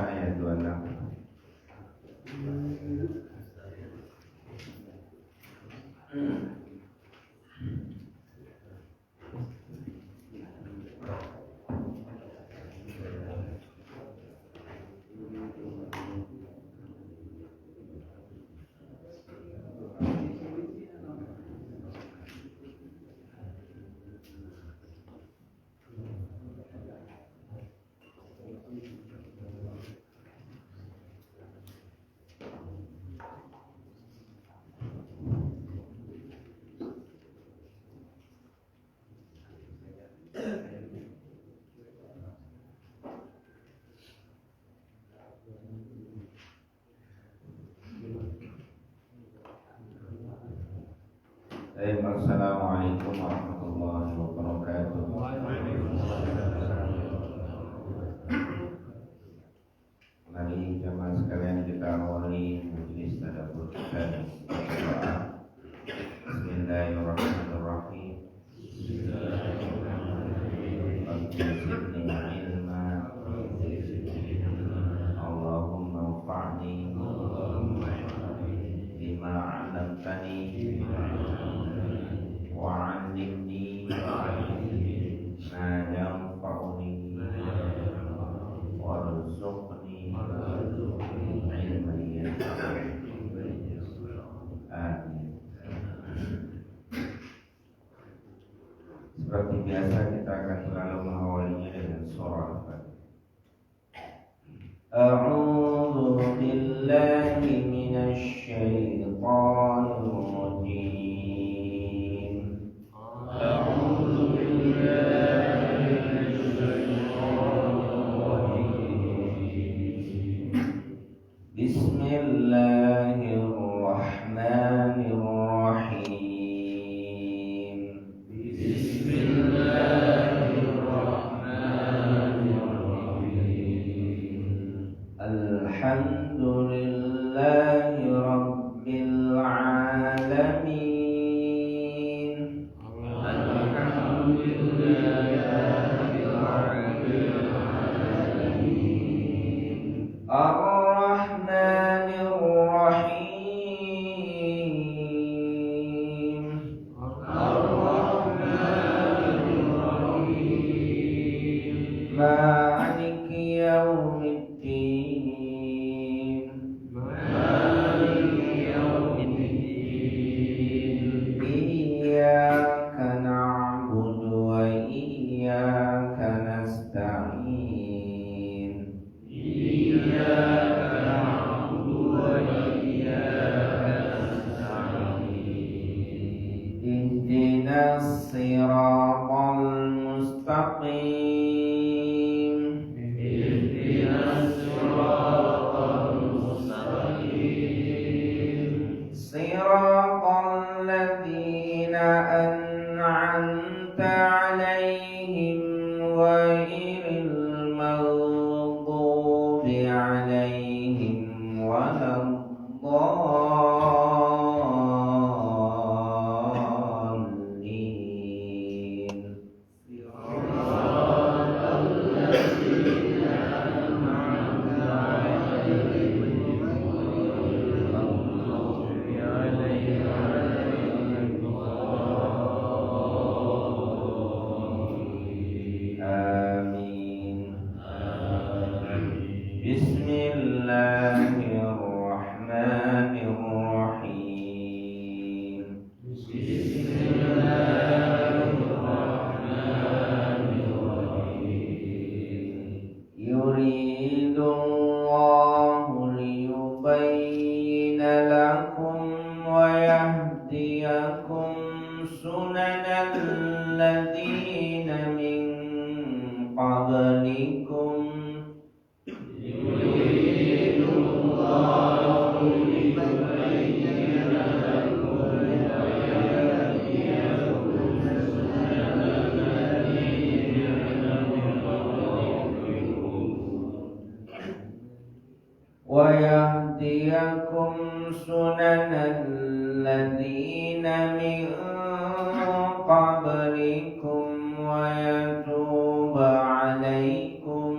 ayat 26. Assalamualaikum warahmatullahi wabarakatuh. Mari jemaah sekalian kita awali majelis tadabbur kita dengan doa. Bismillahirrahmanirrahim. Allahumma anfa'ni bima 'allamtani wa'allimni ma yanfa'uni warzuqni ilman yanfa'uni. Amin. Seperti biasa kita akan selalu mengawalinya dengan surah Al-Fatihah. A'udzu billahi minasy syaithanir rajim. A'udzu billahi minasy syaithanir rajim. Bismillahirrahmanirrahim. Alhamdulillahi Rabbil Alamin. Alhamdulillahi Rabbil Alamin. Ar-Rahmanir Rahim. Ar-Rahmanir Rahim. Maliki Yaumiddin. Iyyaka na'budu wa iyyaka nasta'in. Iyyaka na'budu wa iyyaka nasta'in. Ihdinas siratal mustaqim. Ihdinas siratal mustaqim. Siratal ladzina an'amta 'alaihim ghairil maghdubi 'alaihim waladdallin. Siratal ladzina an'amta 'alaihim ghairil maghdubi 'alaihim waladdallin. Amin. Bismillahirrahmanirrahim. Bismillahirrahmanirrahim. Yuridullahu liyubayyina lakum wa yahdiyakum sunanal ladzina min qablikum. Yuridullahu liyubayyina lakum wa yahdiyakum sunanal ladzina min qablikum. Wa yahdiyakum sunanal ladzina min qablikum wa yatuba 'alaikum.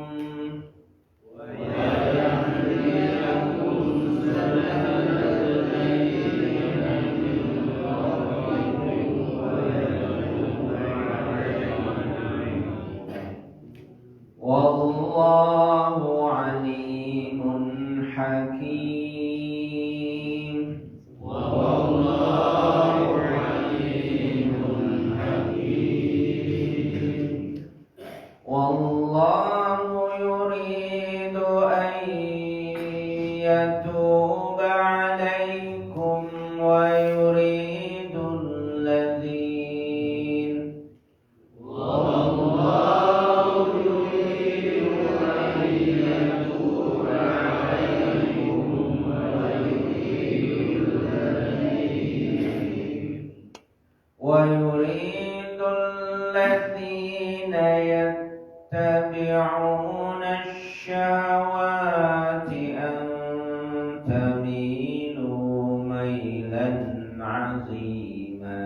Wa يتوب عليكم ويريد الذين يتبعون الشهوات أن تميلوا ميلا عظيما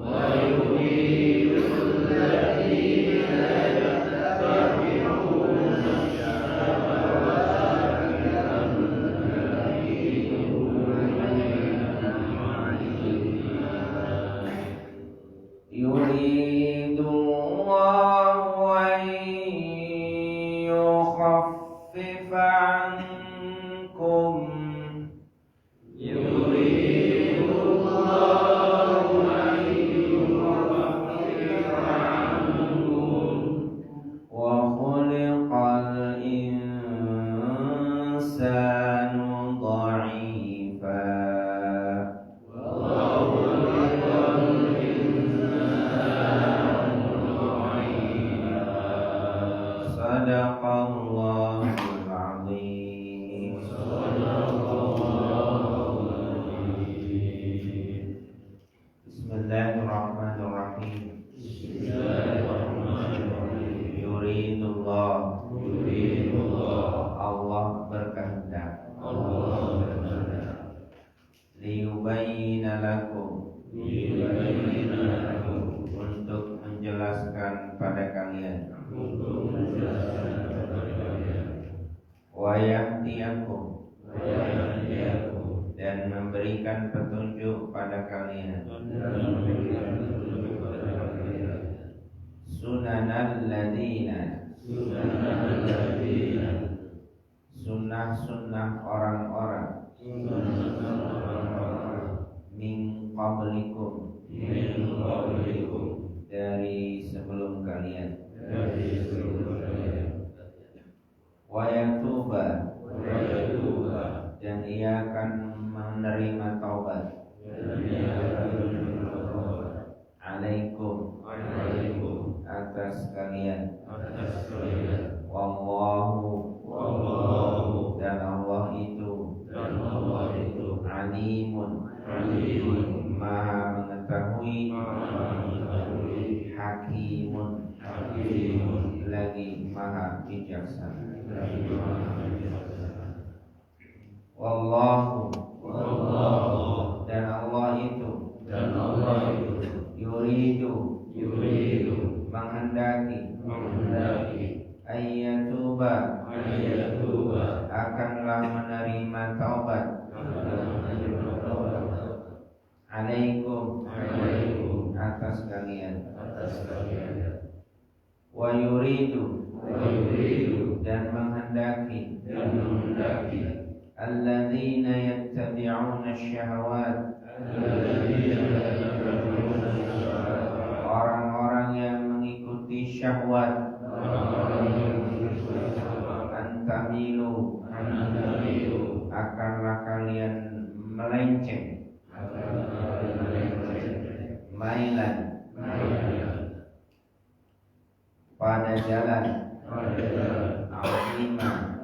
ويريد الذين يتبعون الشهوات أن تميلوا ميلا عظيما يريد الله أن يخفف عنكم يريد الله أن يخفف عنكم وخلق الإنسان ضعيفا صدق الله العظيم. Bismillahirrahmanirrahim. Yuridullah. Allah berkehendak. Liyubayyina lakum. Untuk menjelaskan pada kalian. Wa yahdiyakum. Dan memberikan petunjuk pada kalian. Sunanal ladina. Sunnah-sunnah orang-orang. Min qablikum. Dari sebelum kalian. Wa yatuba. Dan ia akan menerima taubat. Alaikum. Atas kalian. Wallahu. Dan Allah itu. Alimun. Maha mengetahui. Hakimun. Lagi maha bijaksana. Wallahu. Dan Allah itu. Yuridu. Menghendaki. Ayyatuba. Akanlah menerima taubat. Alaikum. Atas kalian. Wa yuridu. Dan menghendaki. Alladzina yattabi'una syahawat. Orang-orang yang mengikuti syahwat. Antamilu. Akanlah kalian melenceng. Mailan. Pada jalan. Azimah.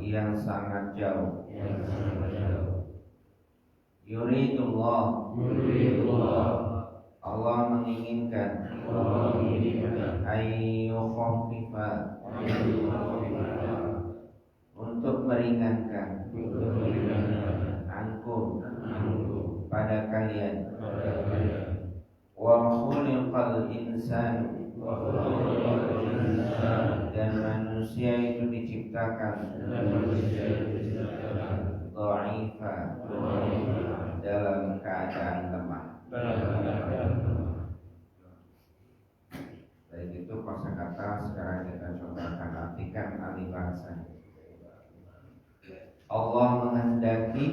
Yang sangat jauh. Yuridullah. Allah menginginkan. Ayyukhaffifa. Untuk meringankan. Ankum. Pada kalian. Wa khuliqal insan. Dan manusia itu diciptakan dha'ifa, dalam keadaan lemah. Baik, itu kosakata. Sekarang kita coba akan artikan alih bahasa. Allah menghendaki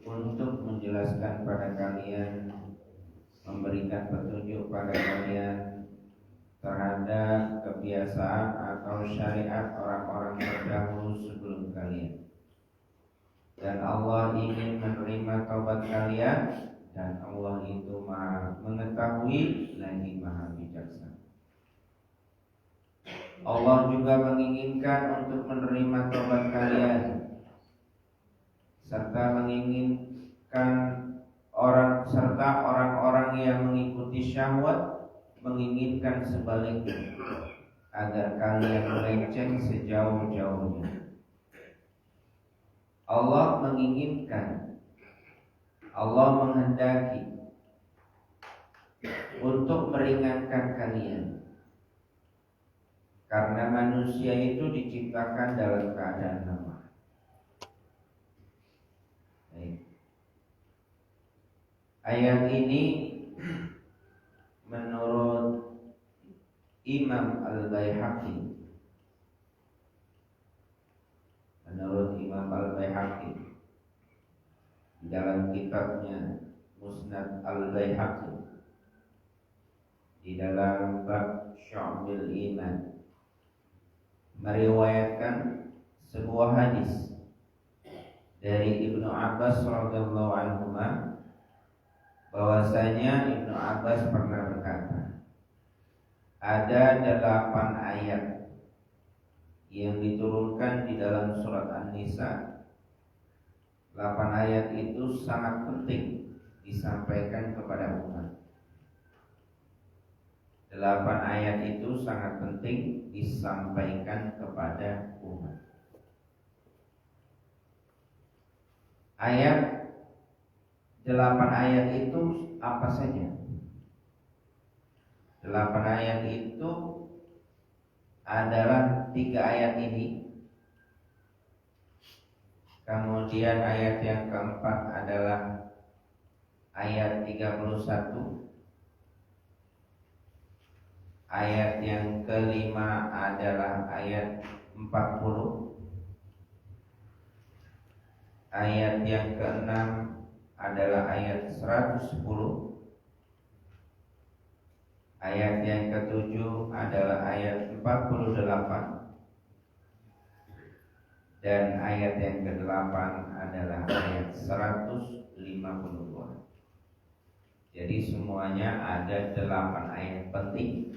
untuk menjelaskan pada kalian, memberikan petunjuk pada kalian terhadap kebiasaan atau syariat orang-orang terdahulu sebelum kalian. Allah ingin menerima taubat kalian, dan Allah itu Maha mengetahui lagi Maha bijaksana. Allah juga menginginkan untuk menerima taubat kalian, serta menginginkan orang-orang yang mengikuti syahwat menginginkan sebaliknya, agar kalian melenceng sejauh-jauhnya. Allah menginginkan, Allah menghendaki untuk meringankan kalian, karena manusia itu diciptakan dalam keadaan lemah. Ayat ini menurut Imam Al-Baihaqi, di dalam kitabnya Musnad Al-Baihaqi, di dalam bab Syu'abil Iman, meriwayatkan sebuah hadis dari Ibnu Abbas radhiyallahu anhu, bahwasanya Ibnu Abbas pernah berkata, ada 8 ayat yang diturunkan di dalam surat An-Nisa. 8 ayat itu sangat penting disampaikan kepada umat. 8 ayat itu sangat penting disampaikan kepada umat. Ayat 8 ayat itu apa saja? 8 ayat itu adalah 3 ayat ini. Kemudian ayat yang keempat adalah ayat 31. Ayat yang kelima adalah ayat 40. Ayat yang keenam adalah ayat 110. Ayat yang ketujuh adalah ayat 48. Dan ayat yang ke-8 adalah ayat 152. Jadi semuanya ada 8 ayat penting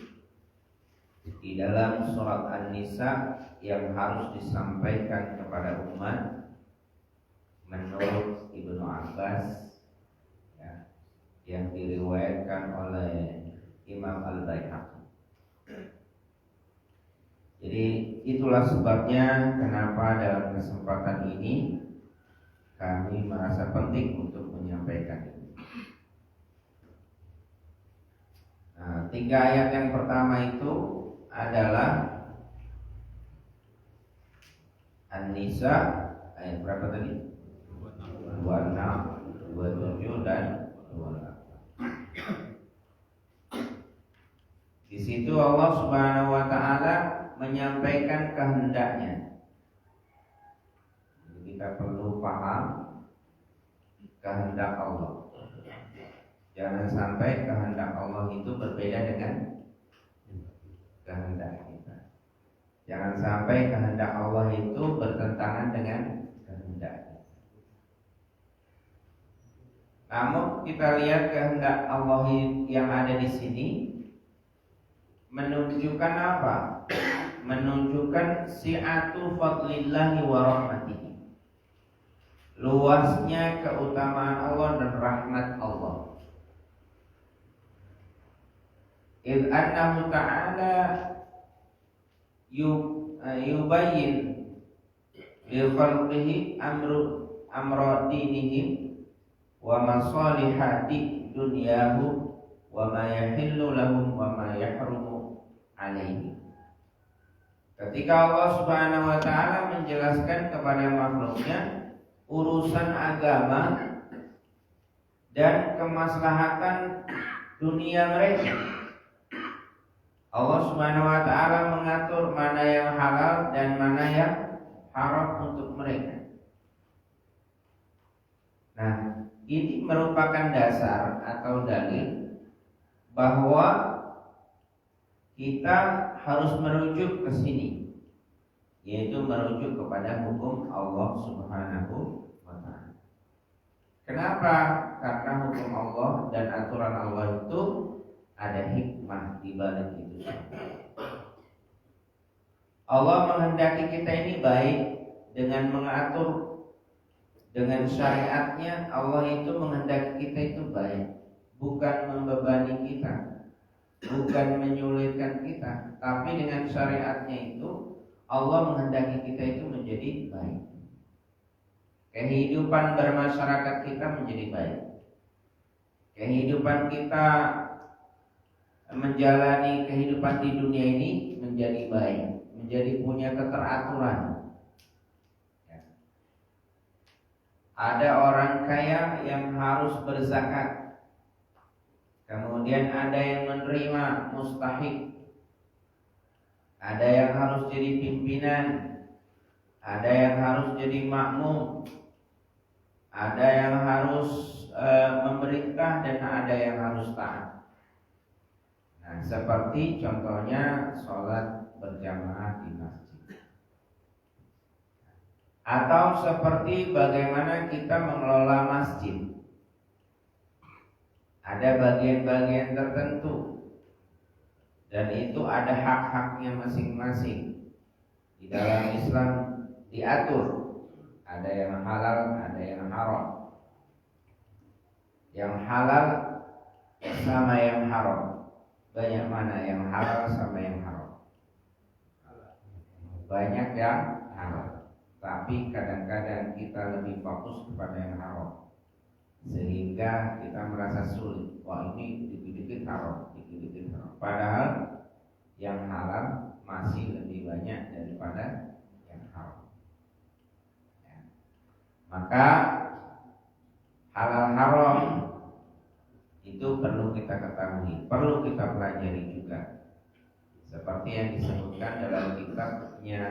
di dalam surat An-Nisa yang harus disampaikan kepada umat menurut Ibnu Abbas, ya, yang diriwayatkan oleh Imam Al-Baihaqi. Jadi itulah sebabnya kenapa dalam kesempatan ini kami merasa penting untuk menyampaikan ini. Nah, 3 ayat yang pertama itu adalah An-Nisa ayat berapa tadi? 26, 27 dan 28. Di situ Allah Subhanahu wa taala menyampaikan kehendaknya. Jadi kita perlu paham kehendak Allah. Jangan sampai kehendak Allah itu berbeda dengan kehendak kita. Jangan sampai kehendak Allah itu bertentangan dengan kehendak kita. Namun kita lihat kehendak Allah yang ada di sini menunjukkan apa? Menunjukkan si'atu fadlillahi wa rahmatihi, luasnya keutamaan Allah dan rahmat Allah. Idh annahu ta'ala yubayyin li khalqihi amra dinihim wa masalihati dunyahu wa ma yahillu lahum wa ma yahrumu alaihi. Ketika Allah Subhanahu wa taala menjelaskan kepada makhluknya urusan agama dan kemaslahatan dunia mereka, Allah Subhanahu wa taala mengatur mana yang halal dan mana yang haram untuk mereka. Nah, ini merupakan dasar atau dalil bahwa kita harus merujuk ke sini, yaitu merujuk kepada hukum Allah Subhanahu wa taala. Kenapa? Karena hukum Allah dan aturan Allah itu ada hikmah di balik itu. Allah menghendaki kita ini baik dengan mengatur dengan syariatnya. Allah itu menghendaki kita itu baik, bukan membebani kita, bukan menyulitkan kita, tapi dengan syariatnya itu Allah menghendaki kita itu menjadi baik. Kehidupan bermasyarakat kita menjadi baik. Kehidupan kita menjalani kehidupan di dunia ini menjadi baik, menjadi punya keteraturan. Ada orang kaya yang harus berzakat, kemudian ada yang menerima mustahik, ada yang harus jadi pimpinan, ada yang harus jadi makmum, ada yang harus memerintah, dan ada yang harus taat. Nah, seperti contohnya sholat berjamaah di masjid, atau seperti bagaimana kita mengelola masjid. Ada bagian-bagian tertentu, dan itu ada hak-haknya masing-masing. Di dalam Islam diatur, ada yang halal, ada yang haram. Yang halal sama yang haram. Banyak mana yang halal sama yang haram? Banyak yang halal, tapi kadang-kadang kita lebih fokus kepada yang haram, sehingga kita merasa sulit. Wah, ini dikit-dikit haram, dikit-dikit haram. Padahal yang halal masih lebih banyak daripada yang haram. Maka halal haram itu perlu kita ketahui, perlu kita pelajari juga. Seperti yang disebutkan dalam kitabnya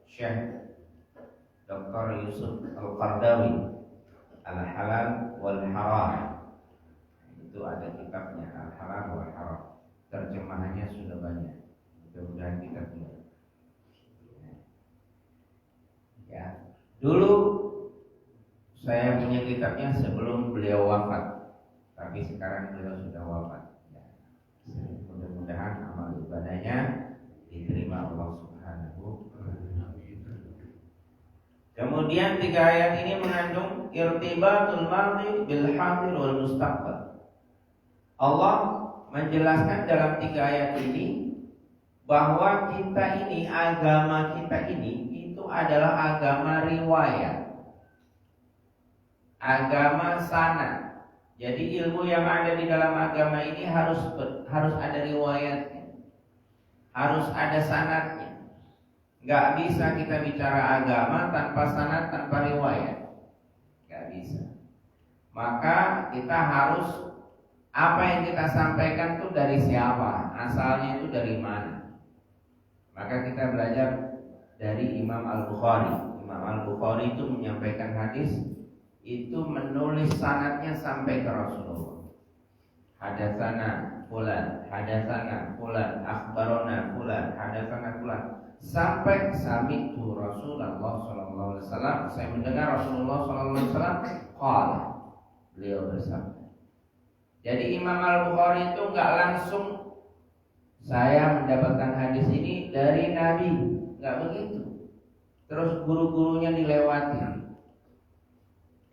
Syekh Dr. Yusuf Al-Qardawi, Al-Halal wal Haram. Itu ada kitabnya Al-Halal wal Haram. Terjemahannya sudah banyak. Mudah-mudahan kita punya. Ya, dulu saya punya kitabnya sebelum beliau wafat, tapi sekarang beliau sudah wafat. Ya. Mudah-mudahan amal ibadahnya diterima Allah Subhanahu wa ta'ala. Kemudian 3 ayat ini mengandung irtibatul madhi bil hadir wal mustaqbal. Allah menjelaskan dalam 3 ayat ini bahwa kita ini, agama kita ini itu adalah agama riwayat, agama sanad. Jadi ilmu yang ada di dalam agama ini harus ada riwayatnya, harus ada sanadnya. Gak bisa kita bicara agama tanpa sanad, tanpa riwayat. Gak bisa. Maka kita harus, apa yang kita sampaikan itu dari siapa, asalnya itu dari mana. Maka kita belajar dari Imam Al-Bukhari. Imam Al-Bukhari itu menyampaikan hadis, itu menulis sanadnya sampai ke Rasulullah. Hadatsana fulan, hadatsana fulan, akhbarona fulan, hadatsana fulan, sampai sami'tu Rasulullah sallallahu alaihi wasallam, saya mendengar Rasulullah sallallahu alaihi wasallam qala, beliau bersabda. Jadi Imam Al-Bukhari itu enggak langsung saya mendapatkan hadis ini dari Nabi, enggak begitu. Terus guru-gurunya dilewati.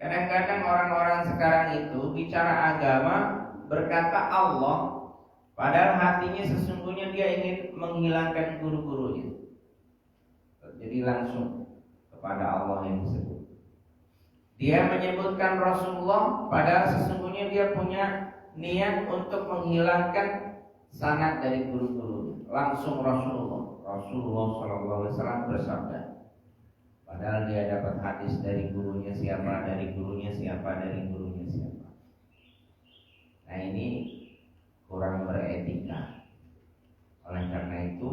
Kadang-kadang orang-orang sekarang itu bicara agama berkata Allah, padahal hatinya sesungguhnya dia ingin menghilangkan guru-gurunya. Jadi langsung kepada Allah yang disebut. Dia menyebutkan Rasulullah, padahal sesungguhnya dia punya niat untuk menghilangkan sanad dari guru-gurunya. Langsung Rasulullah sallallahu alaihi wasallam bersabda. Padahal dia dapat hadis dari gurunya siapa, dari gurunya siapa, dari gurunya siapa. Nah, ini kurang beretika. Oleh karena itu,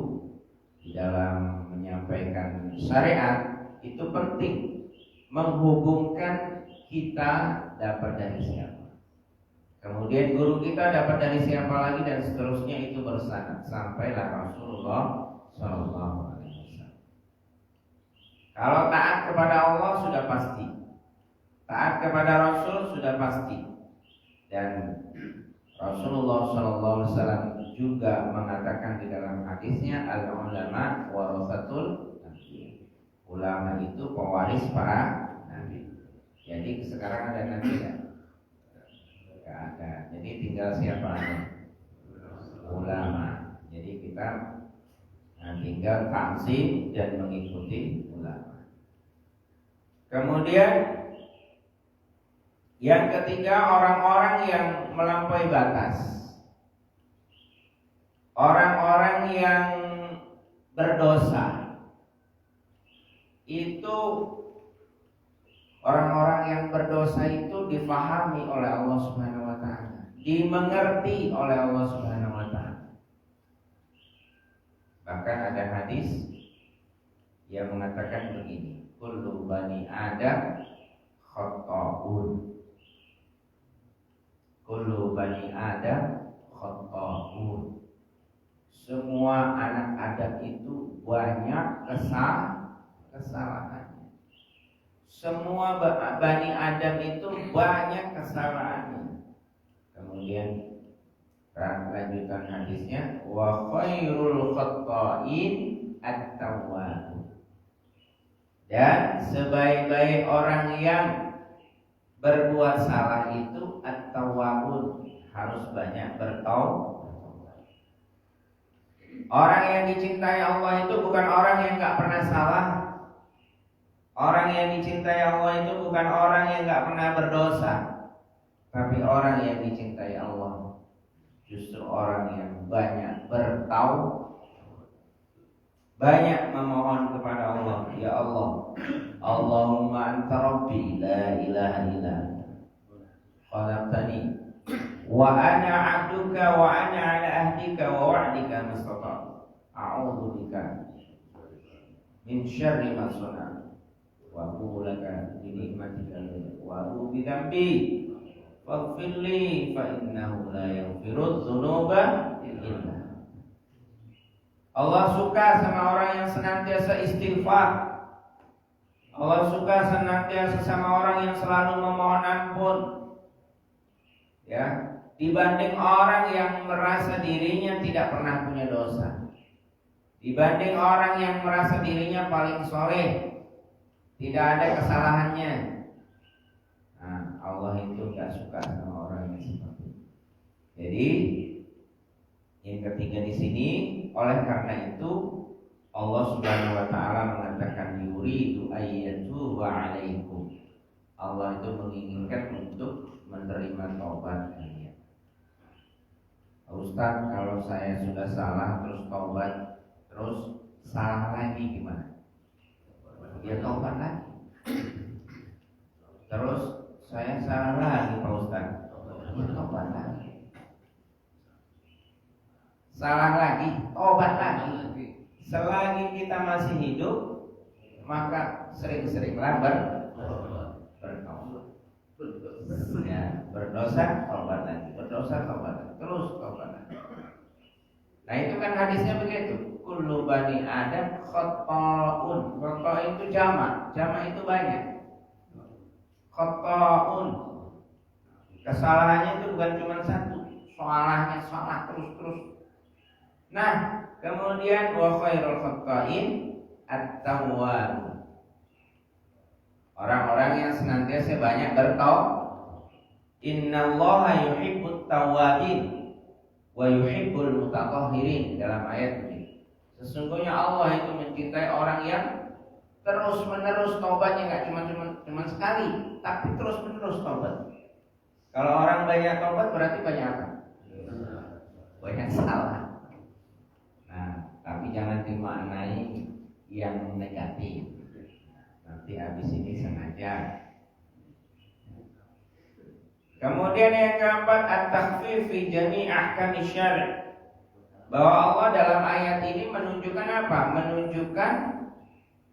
di dalam menyampaikan syariat itu penting menghubungkan kita dapat dari siapa, kemudian guru kita dapat dari siapa lagi, dan seterusnya itu bersanad sampailah Rasulullah sallallahu alaihi wasallam. Kalau taat kepada Allah sudah pasti, Taat kepada Rasul sudah pasti. Dan Rasulullah SAW juga mengatakan di dalam hadisnya, al-ulama warasatul nabi. Ulama itu pewaris para nabi. Jadi sekarang ada nabi enggak? Enggak ada. Jadi tinggal siapa? Ulama. Jadi kita tinggal taksib dan mengikuti ulama. Kemudian yang ketiga, orang-orang yang melampaui batas. Orang-orang yang berdosa. Itu orang-orang yang berdosa itu difahami oleh Allah Subhanahu wa taala, dimengerti oleh Allah Subhanahu wa taala. Bahkan ada hadis yang mengatakan begini, kullu bani Adam khata'un. Kullu bani Adam khata'un. Semua anak Adam itu banyak kesalahannya. Semua bani Adam itu banyak kesalahannya. Kemudian lanjutan hadisnya, wa khairul khata'in at-tawwab. Dan sebaik-baik orang yang berbuat salah itu at-tawwabun, harus banyak bertaubat. Orang yang dicintai Allah itu bukan orang yang enggak pernah salah. Orang yang dicintai Allah itu bukan orang yang enggak pernah berdosa. Tapi orang yang dicintai Allah justru orang yang banyak bertaubat, banyak memohon kepada Allah. Ya Allah, Allahumma anta rabbi la ilaha illa anta khalaqtani wa ana 'abduka wa ana 'ala ahdika wa wa'dika mastata'tu a'udzu bika min syarri ma sana'tu wa a'udzu laka bi ni'matika wa a'udzu bi dzambi faghfir li fa innahu la yaghfiru dzunuba illa. Allah suka sama orang yang senantiasa istighfar. Allah suka senantiasa sama orang yang selalu memohon ampun. Ya, dibanding orang yang merasa dirinya tidak pernah punya dosa. Dibanding orang yang merasa dirinya paling soleh, tidak ada kesalahannya. Nah, Allah itu gak suka sama orang yang seperti itu. Jadi yang ketiga di sini, oleh karena itu Allah Subhanahu wa taala mengatakan yuridu ayyatuba 'alaikum. Allah itu menginginkan untuk menerima taubat kalian. Ustaz, kalau saya sudah salah terus taubat, terus salah lagi gimana? Ya taubat lagi. Terus saya salah lagi Pak Ustaz. Ya taubat lagi. Salah lagi, taubat lagi. Selagi kita masih hidup, maka sering-seringlah bertaubat. Ya, berdosa, taubat lagi. Berdosa, taubat lagi. Terus taubat lagi. Nah itu kan hadisnya begitu. Kullu bani Adam khata'un. Khata' itu jamak. Jamak itu banyak. Khata'un. Kesalahannya itu bukan cuma satu. Salahnya salah terus-terus. Nah, kemudian wa khairul khata'in at-tawwab. Orang-orang yang senantiasa banyak bertaubat. Innallaha yuhibbut tawwabin wa yuhibbul mutatahhirin, dalam ayat ini. Sesungguhnya Allah itu mencintai orang yang terus-menerus taubatnya, enggak cuma sekali, tapi terus-menerus taubat. Kalau orang banyak taubat berarti banyak apa? Banyak salah. Tapi jangan dimaknai yang negatif. Nanti habis ini sengaja. Kemudian yang keempat, at-takhfif fi jami' ahkam syari'. Bahwa Allah dalam ayat ini menunjukkan apa? Menunjukkan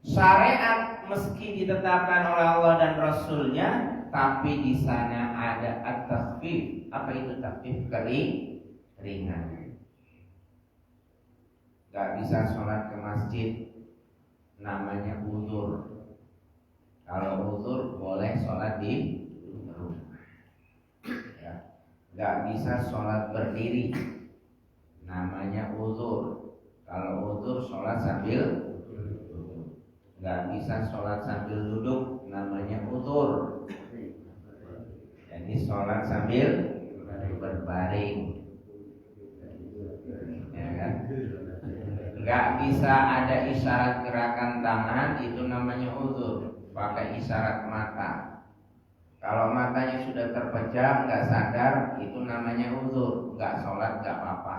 syariat meski ditetapkan oleh Allah dan Rasulnya, tapi di sana ada at-takhfif. Apa itu takhfif? Ringan. Gak bisa sholat ke masjid, namanya uzur. Kalau uzur boleh sholat di rumah. Ya. Nggak bisa sholat berdiri, namanya uzur. Kalau uzur sholat sambil duduk. Nggak bisa sholat sambil duduk, namanya uzur. Jadi sholat sambil berbaring, ya kan? Nggak bisa ada isyarat gerakan tangan, itu namanya uzur. Pakai isyarat mata. Kalau matanya sudah terpejam, nggak sadar, itu namanya uzur. Nggak sholat nggak apa-apa.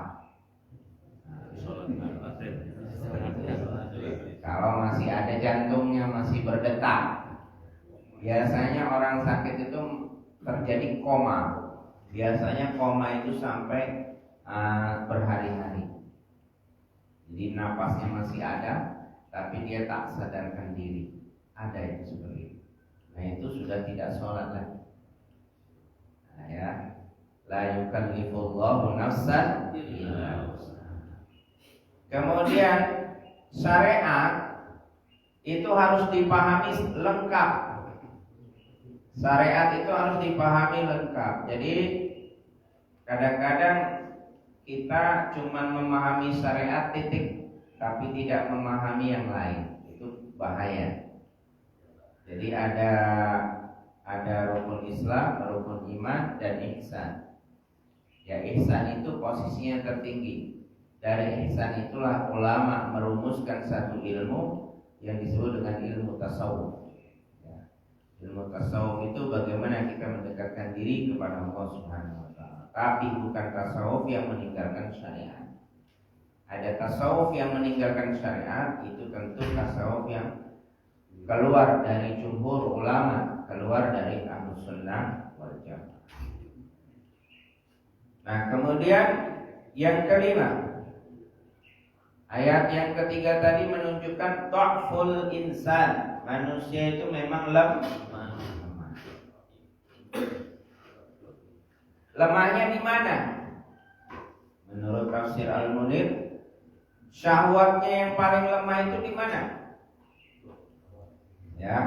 Kalau masih ada jantungnya masih berdetak, biasanya orang sakit itu terjadi koma. Biasanya koma itu sampai berhari-hari. Jadi napasnya masih ada, tapi dia tak sadarkan diri. Ada yang seperti itu. Nah itu sudah tidak sholat lagi. Nah, ya, la yukallifullahu nafsan illa wus'aha. Kemudian syariat itu harus dipahami lengkap. Syariat itu harus dipahami lengkap. Jadi kadang-kadang kita cuma memahami syariat titik, tapi tidak memahami yang lain. Itu bahaya. Jadi ada rukun Islam, rukun iman, dan ihsan. Ya, ihsan itu posisinya tertinggi. Dari ihsan itulah ulama merumuskan satu ilmu yang disebut dengan ilmu tasawuf. Ya. Ilmu tasawuf itu bagaimana kita mendekatkan diri kepada Allah Subhanahu wa taala. Tapi bukan tasawuf yang meninggalkan syariat. Ada tasawuf yang meninggalkan syariat, itu tentu tasawuf yang keluar dari jumhur ulama, keluar dari Ahlus Sunnah wal Jamaah. Nah, kemudian yang kelima, ayat yang ketiga tadi menunjukkan dhaful insan. Manusia itu memang lemah. Lemahnya di mana? Menurut tafsir Al-Munir, syahwatnya yang paling lemah itu di mana? Ya.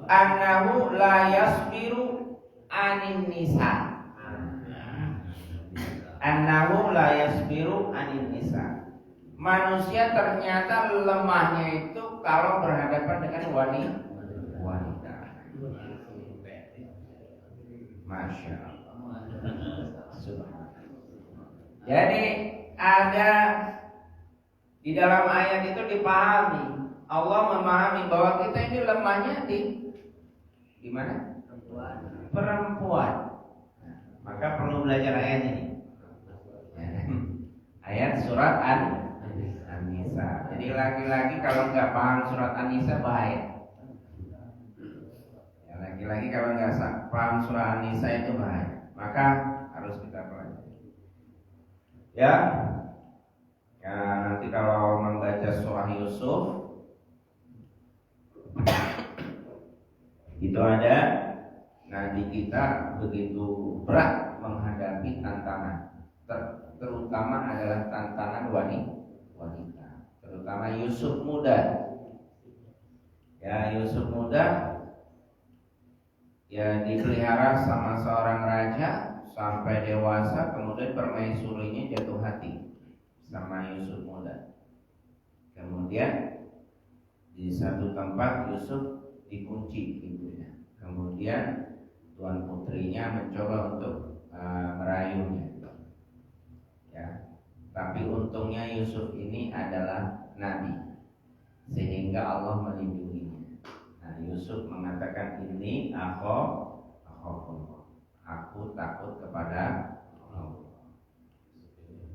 Annahu la yasbiru anin nisa. Annahu la yasbiru anin nisa. Manusia ternyata lemahnya itu kalau berhadapan dengan wanita. Masya Allah. Jadi ada di dalam ayat itu dipahami, Allah memahami bahwa kita ini lemahnya di mana? Perempuan. Maka perlu belajar ayat ini. Ayat surat An-Nisa. Jadi laki-laki kalau nggak paham surat An-Nisa bahaya. Ya, laki-laki kalau nggak paham surat An-Nisa itu bahaya. Maka harus kita pelajari. Ya. Ya, nanti kalau membaca surah Yusuf itu ada nanti kita begitu berat menghadapi tantangan, terutama adalah tantangan wanita, terutama Yusuf muda. Ya, Yusuf muda ya dipelihara sama seorang raja sampai dewasa, kemudian permaisurinya jatuh hati sama Yusuf muda. Kemudian di satu tempat Yusuf dikunci pintunya. Kemudian tuan putrinya mencoba untuk merayunya. Ya, tapi untungnya Yusuf ini adalah nabi, sehingga Allah melindunginya. Nah, Yusuf mengatakan ini aku takut kepada Allah.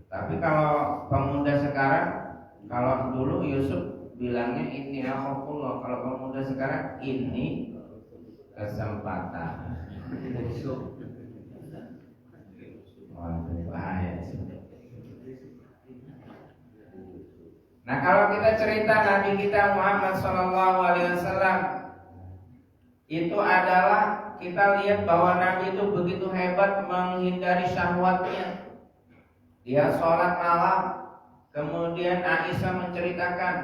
Tapi kalau pemuda sekarang, kalau dulu Yusuf bilangnya ini akhafullah, kalau pemuda sekarang ini kesempatan. Nah, kalau kita cerita Nabi kita Muhammad SAW, itu adalah kita lihat bahwa Nabi itu begitu hebat menghindari syahwatnya. Dia sholat malam, kemudian Aisyah menceritakan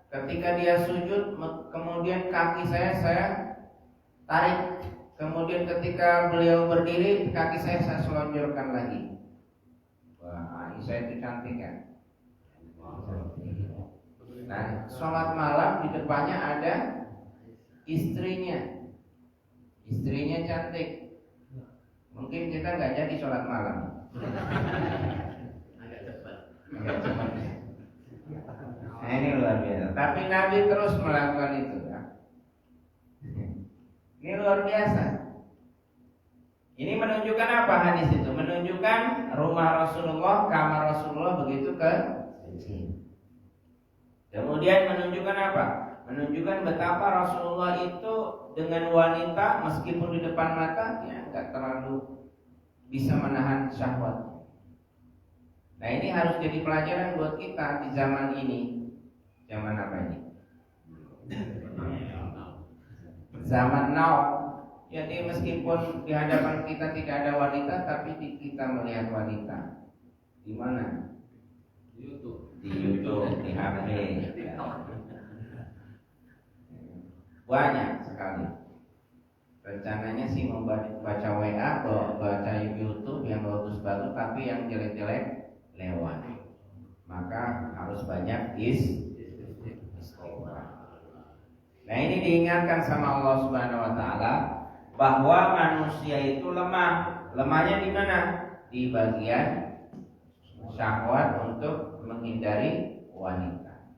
Ketika dia sujud, kemudian kaki saya tarik. Kemudian ketika beliau berdiri, kaki saya selonjorkan lagi. Wah, Aisyah itu cantik kan? Nah, sholat malam di depannya ada istrinya. Istrinya cantik. Mungkin kita nggak jadi sholat malam. Agak cepat. Nah, ini luar biasa. Tapi Nabi terus melakukan itu ya. Ini luar biasa. Ini menunjukkan apa hadis itu? Menunjukkan rumah Rasulullah, kamar Rasulullah begitu kecil. Kemudian menunjukkan apa? Menunjukkan betapa Rasulullah itu dengan wanita meskipun di depan mata ya nggak terlalu bisa menahan syahwat. Nah, ini harus jadi pelajaran buat kita di zaman ini. Zaman apa ini? Zaman now. Jadi meskipun di hadapan kita tidak ada wanita, tapi kita melihat wanita. Di mana? Di YouTube, di HP. Banyak sekali. Rencananya sih membaca WA, baca YouTube yang bagus-bagus, tapi yang jelek-jelek lewat. Maka harus banyak istighfar. Nah, ini diingatkan sama Allah Subhanahu wa taala bahwa manusia itu lemah. Lemahnya di mana? Di bagian syahwat untuk menghindari wanita.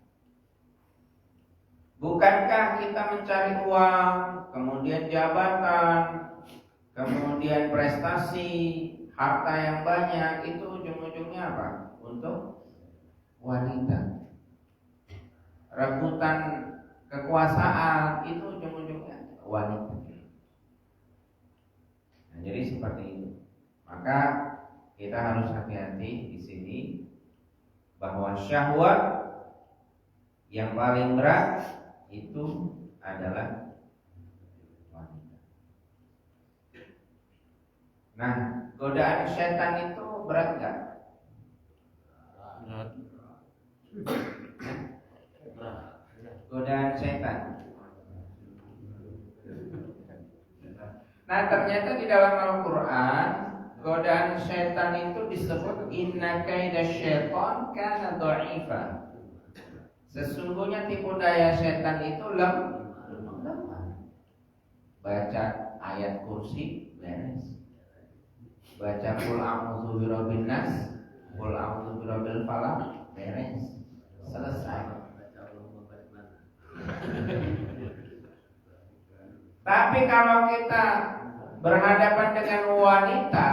Bukankah kita mencari uang, kemudian jabatan, kemudian prestasi, harta yang banyak, itu ujung-ujungnya apa? Untuk wanita. Rebutan kekuasaan itu ujung-ujungnya wanita. Nah, jadi seperti itu. Maka kita harus hati-hati di sini bahwa syahwat yang paling berat itu adalah wanita. Nah, godaan setan itu berat nggak? Godaan setan. Nah, ternyata di dalam Al-Quran godaan setan itu disebut inna kaida syaitan kana dha'ifa. Sesungguhnya tipu daya setan itu lemah. Baca ayat kursi beres. Baca qul a'udzu birabbin nas, qul a'udzu birabbil falaq beres. Selesai. Tapi kalau kita berhadapan dengan wanita,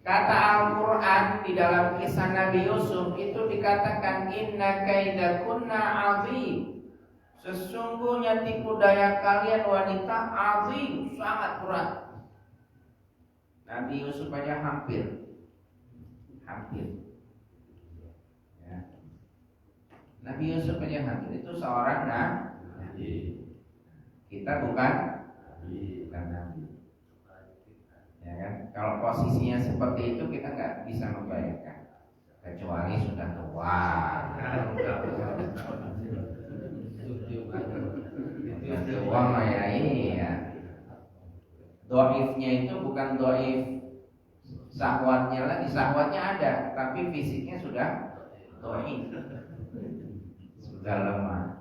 kata Al-Quran di dalam kisah Nabi Yusuf itu dikatakan inna kaidakunna azim. Sesungguhnya tipu daya kalian wanita azim, sangat berat. Nabi Yusuf aja hampir ya. Nabi Yusuf aja hampir. Itu seorang nabi. Kita bukan nabi. Ya kan? Kalau posisinya seperti itu kita nggak bisa membayangkan, kecuali sudah tua. Tua ya ini ya. Doifnya itu bukan doif syahwatnya lagi, syahwatnya ada, tapi fisiknya sudah doif, sudah lemah.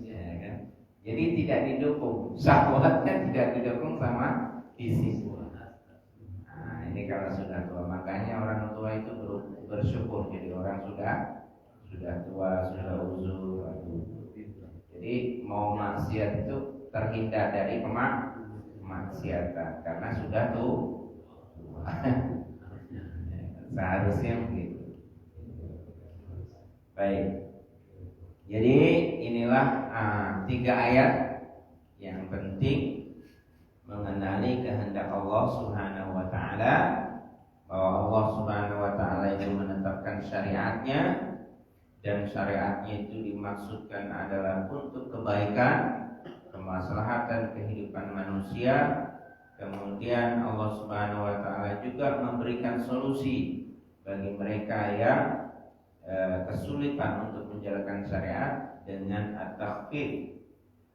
Ya kan? Jadi tidak didukung, syahwatnya tidak didukung sama fisik. Nah, ini kalau sudah tua, makanya orang tua itu bersyukur jadi orang sudah tua, sudah uzur. Jadi mau maksiat itu terhindar dari kemaksiatan karena sudah tua. Seharusnya begitu. Baik. Jadi inilah 3 ayat yang penting mengenali kehendak Allah Subhanahu wa taala, bahwa Allah Subhanahu wa taala itu menetapkan syariatnya dan syariatnya itu dimaksudkan adalah untuk kebaikan, kemaslahatan kehidupan manusia. Kemudian Allah Subhanahu wa taala juga memberikan solusi bagi mereka yang kesulitan untuk menjalankan syariat dengan at-takhfif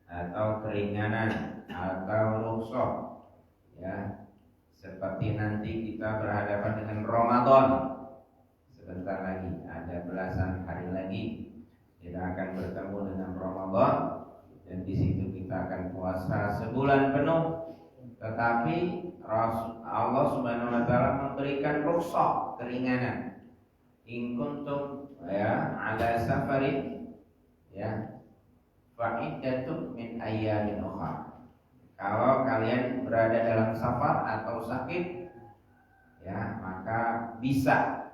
atau keringanan atau rukhsah, ya. Seperti nanti kita berhadapan dengan Ramadan. Sebentar lagi, ada belasan hari lagi kita akan bertemu dengan Ramadan, dan di situ kita akan puasa sebulan penuh. Tetapi Allah Subhanahu wa taala memberikan rukhsah, keringanan. In kuntum ya ala safarin ya fa'iddatun min ayyamin ukhra. Kalau kalian berada dalam safar atau sakit, ya, maka bisa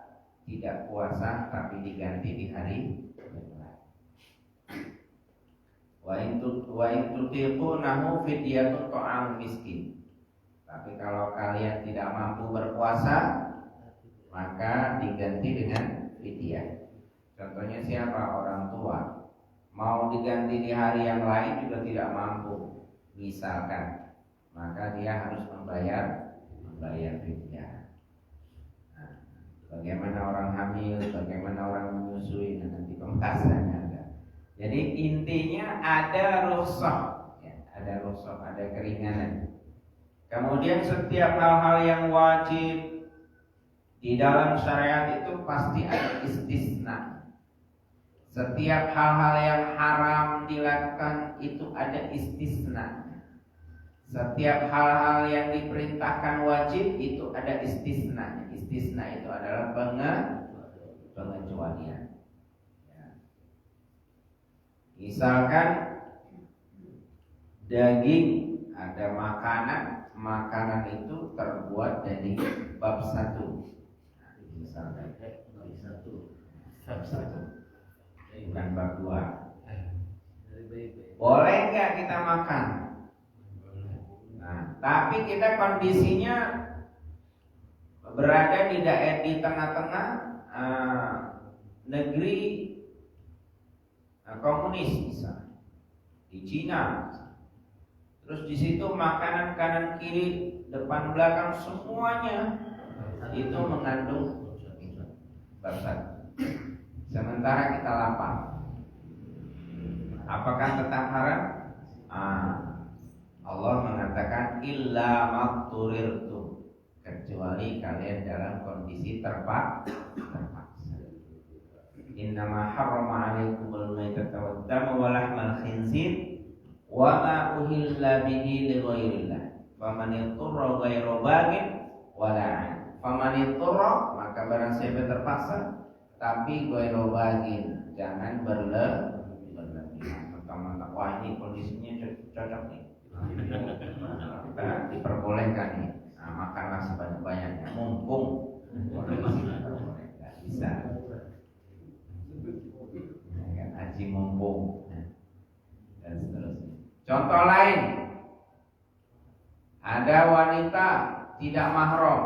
tidak puasa tapi diganti di hari yang lain. Wa in tutiqunahu fidyatun ta'am miskin. Tapi kalau kalian tidak mampu berpuasa, maka diganti dengan fidyah. Contohnya siapa? Orang tua mau diganti di hari yang lain juga tidak mampu, misalkan, maka dia harus membayar fidyah. Nah, bagaimana orang hamil, bagaimana orang menyusui, nanti pembahasannya ada. Jadi intinya ada rukhsah, ya, ada rukhsah, ada keringanan. Kemudian setiap hal-hal yang wajib di dalam syariat itu pasti ada istisna. Setiap hal-hal yang haram dilakukan itu ada istisna. Setiap hal-hal yang diperintahkan wajib itu ada istisna. Istisna itu adalah pengecualian. Ya. Misalkan daging, ada makanan itu terbuat dari bab 1. Misalkan bab 1. Bukan bab 2. Boleh nggak kita makan? Nah, tapi kita kondisinya berada di tengah-tengah negeri komunis, misalnya di Cina. Terus di situ makanan kanan kiri depan belakang semuanya itu mengandung bab 1. Sementara kita lapar, apakah tetap haram? Allah mengatakan illa maqturirtu, kecuali kalian dalam kondisi terpaksa. Innama harrama 'alaikumul maitata wad-dama wa lahmal khinzir wa ma uhilla bihi li ghairillah faman yattara ghairu baghin wala 'an. Faman yattara, maka barang siapa terpaksa tapi ghairu baghin, jangan berlebihan. Mentang-mentang wah ini kondisinya cocok nih, kita diperbolehkan nih, nah, makanlah sebanyak-banyaknya mumpung nggak bisa, kan haji mumpung dan seterusnya. Contoh lain, ada wanita tidak mahram,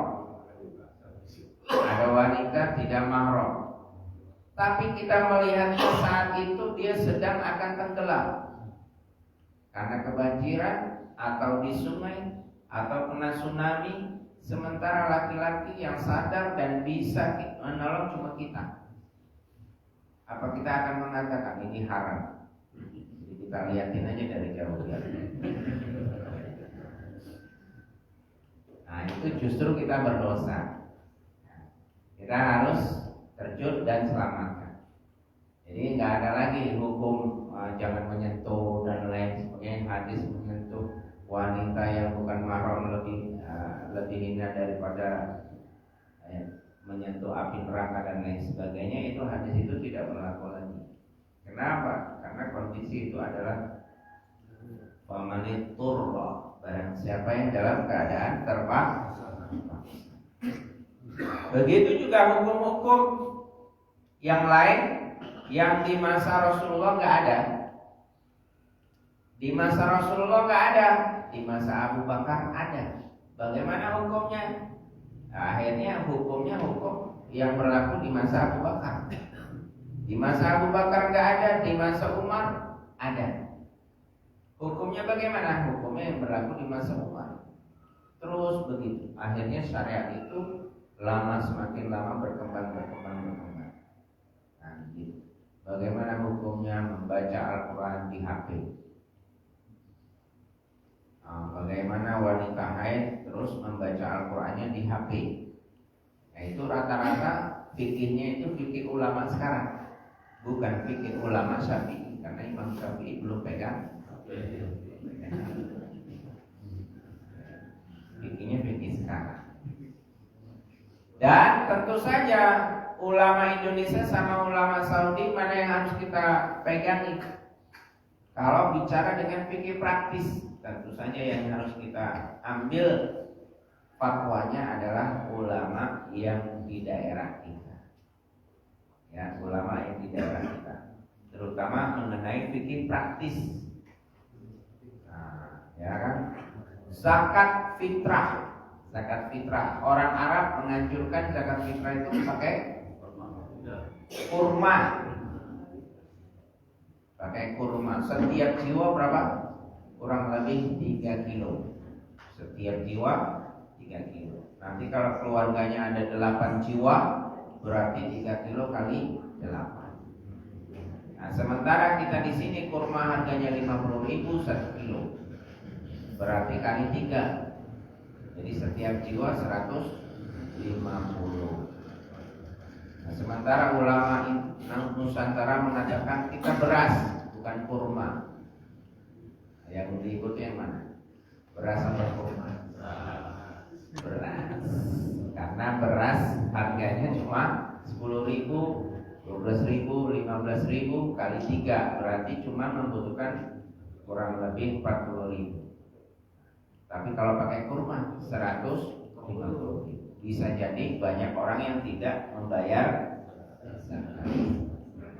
tapi kita melihatnya saat itu dia sedang akan tenggelam karena kebanjiran atau di sungai atau kena tsunami, sementara laki-laki yang sadar dan bisa menolong cuma kita. Apa kita akan mengatakan ini haram? Jadi kita liatin aja dari jauh ya. Nah, itu justru kita berdosa. Kita harus terjun dan selamatkan. Jadi nggak ada lagi hukum jangan menyentuh dan lain sebagainya. Hadis menyentuh wanita yang bukan mahram lebih hina daripada menyentuh api neraka dan lain sebagainya. Itu hadis itu tidak berlaku lagi. Kenapa? Karena kondisi itu adalah famaniturra, barang siapa yang dalam keadaan terpaksa. Begitu juga hukum-hukum yang lain yang di masa Rasulullah nggak ada. Di masa Rasulullah nggak ada, di masa Abu Bakar ada. Bagaimana hukumnya? Nah, akhirnya hukumnya hukum yang berlaku di masa Abu Bakar. Di masa Abu Bakar nggak ada, di masa Umar ada. Hukumnya bagaimana? Hukumnya yang berlaku di masa Umar. Terus begitu. Akhirnya syariat itu semakin lama berkembang. Bagaimana hukumnya membaca Al-Quran di HP? Bagaimana wanita haid terus membaca Al-Qurannya di HP? Nah, itu rata-rata fikihnya itu fikih ulama sekarang, bukan fikih ulama Syafi'i, karena Imam Syafi'i belum pegang. Fikihnya fikih sekarang. Dan tentu saja ulama Indonesia sama ulama Saudi mana yang harus kita pegangi? Kalau bicara dengan fikih praktis, tentu saja yang harus kita ambil fatwanya adalah ulama yang di daerah kita. Ya, ulama yang di daerah kita, terutama mengenai fikih praktis. Nah, ya kan? Zakat fitrah. Zakat fitrah, orang Arab menganjurkan zakat fitrah itu pakai kurma. Pakai kurma. Setiap jiwa berapa? Kurang lebih 3 kilo. Setiap jiwa 3 kilo. Nanti kalau keluarganya ada 8 jiwa, berarti 3 kilo kali 8. Nah, sementara kita di sini kurma harganya 50.000 1 kilo. Berarti kali 3. Jadi setiap jiwa 150. Nah, sementara ulama Nusantara mengatakan kita beras, bukan kurma. Yang diikuti yang mana? Beras atau kurma? Beras. Karena beras harganya cuma 10.000, 12.000, 15.000 kali 3, berarti cuma membutuhkan kurang lebih 40.000. Tapi kalau pakai kurma 150.000. Bisa jadi banyak orang yang tidak membayar zakat.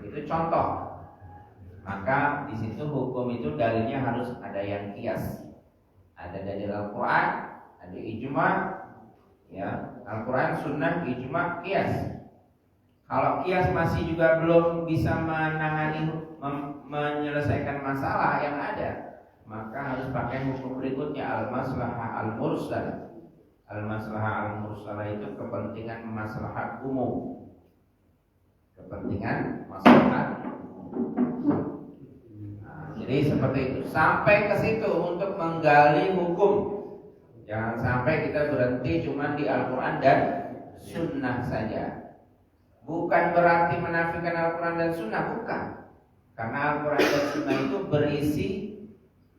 Itu contoh. Maka di situ hukum itu dalilnya harus ada yang qiyas. Ada dalil Al-Quran, ada ijma, ya, Al-Quran, sunnah, ijma, qiyas. Kalau qiyas masih juga belum bisa menyelesaikan masalah yang ada, maka harus pakai hukum berikutnya, al-maslahah al-mursal. Al-maslahah al-mursalah itu kepentingan maslahat umum. Kepentingan maslahat. Nah, jadi seperti itu. Sampai ke situ untuk menggali hukum. Jangan sampai kita berhenti cuma di Al-Quran dan Sunnah saja. Bukan berarti menafikan Al-Quran dan Sunnah, bukan. Karena Al-Quran dan Sunnah itu berisi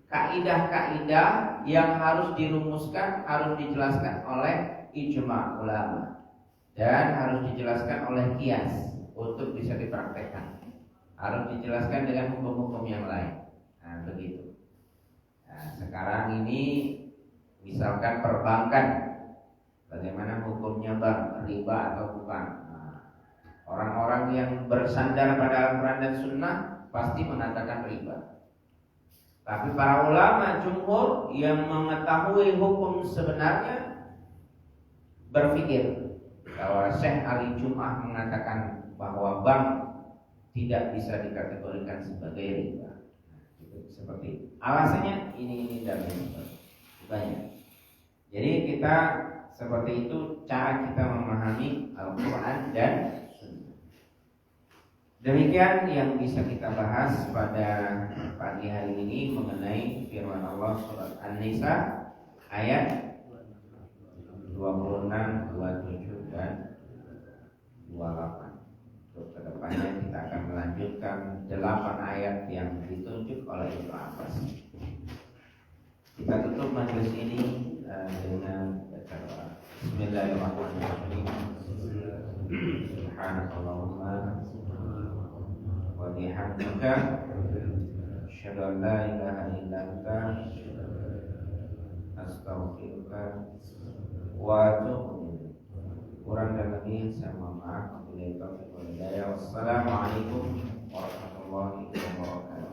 kaidah-kaidah yang harus dirumuskan, harus dijelaskan oleh ijma ulama, dan harus dijelaskan oleh qiyas untuk bisa dipraktekkan. Harus dijelaskan dengan hukum-hukum yang lain. Nah, begitu. Nah, sekarang ini misalkan perbankan, bagaimana hukumnya bang, riba atau bukan? Nah, orang-orang yang bersandar pada Al-Quran dan Sunnah pasti mengatakan riba. Tapi para ulama jumhur yang mengetahui hukum sebenarnya berpikir bahwa Syekh Ali Jum'ah mengatakan bahwa bank tidak bisa dikategorikan sebagai riba. Seperti itu. Alasannya ini dan ini banyak. Jadi kita seperti itu cara kita memahami Al-Quran dan demikian yang bisa kita bahas pada pagi hari ini mengenai firman Allah surat An-Nisa ayat 26, 27 dan 28. Untuk kedepannya kita akan melanjutkan 8 ayat yang ditunjuk oleh Ibnu Abbas. Kita tutup majelis ini dengan baca doa. Bismillahirrahmanirrahim. Subhanallahumma wa bihamdika asyhadu an la ilaha illa anta astaghfiruka wa atubu ilaik. Kurang dan lebih saya mohon maaf. Wassalamualaikum warahmatullahi wabarakatuh.